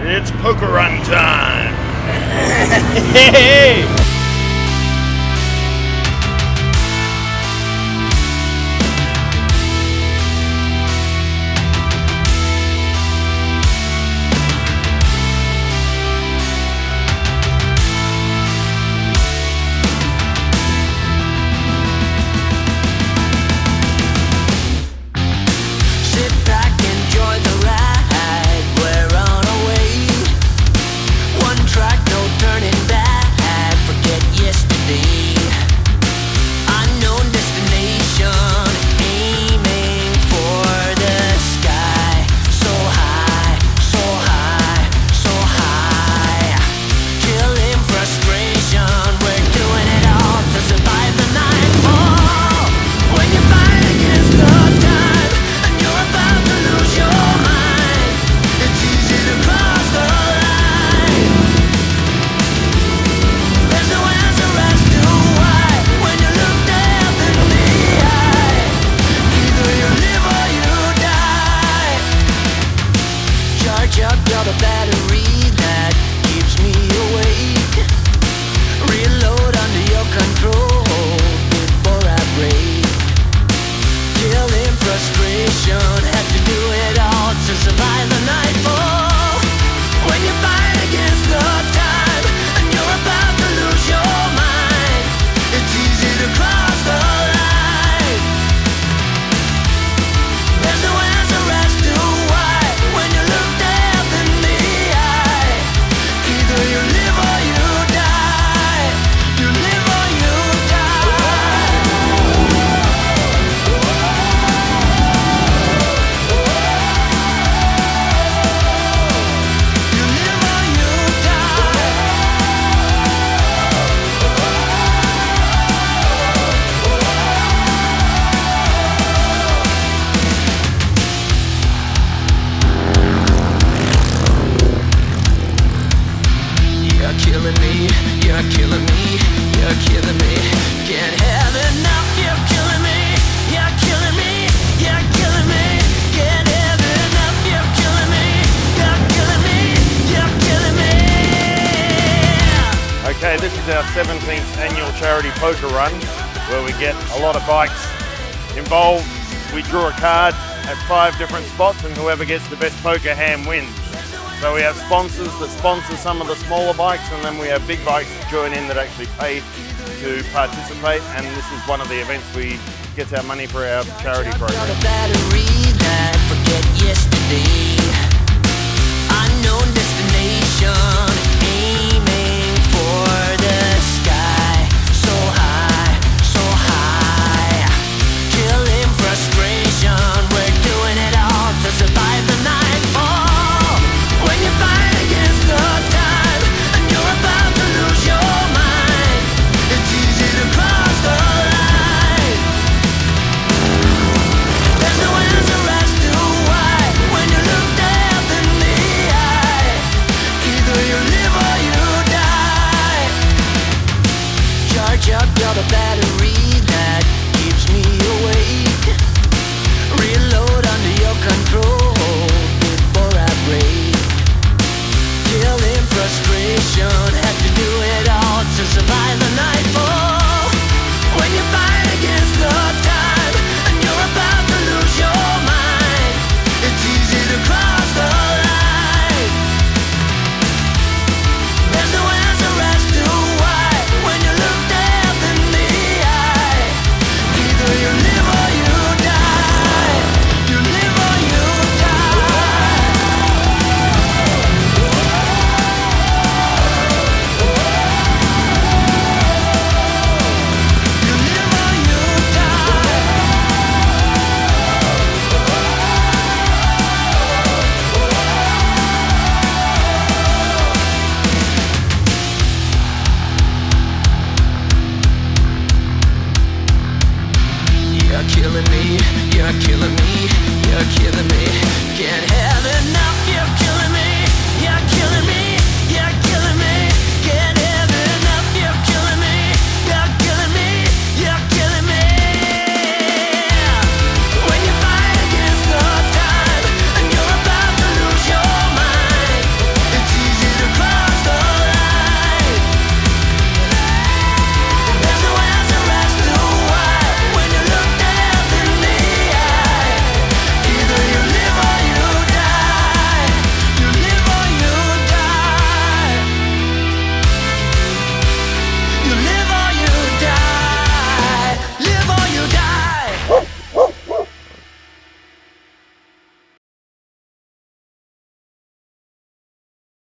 It's poker run time. Hey! The battery that keeps me awake. Reload under your control before I break. Killing frustration, had to do it all to survive the nightfall. When you fight against the time and you're about to lose your mind, it's easy to cross the line. There's no answer as to why when you look death in the eye. Either you live or you die. You live or you die. You live or you die. You're killing me, you're killing me, you're killing me. Can't have enough, you're killing me, you're killing me, you're killing me. Can't have enough, you're killing me, you're killing me, you're killing me. Okay, this is our 17th annual charity poker run where we get a lot of bikes involved. We draw a card at 5 different spots and whoever gets the best poker hand wins. So we have sponsors that sponsor some of the smaller bikes, and then we have big bikes that join in that actually pay to participate, and this is one of the events we get our money for our charity program. The battery that forget yesterday.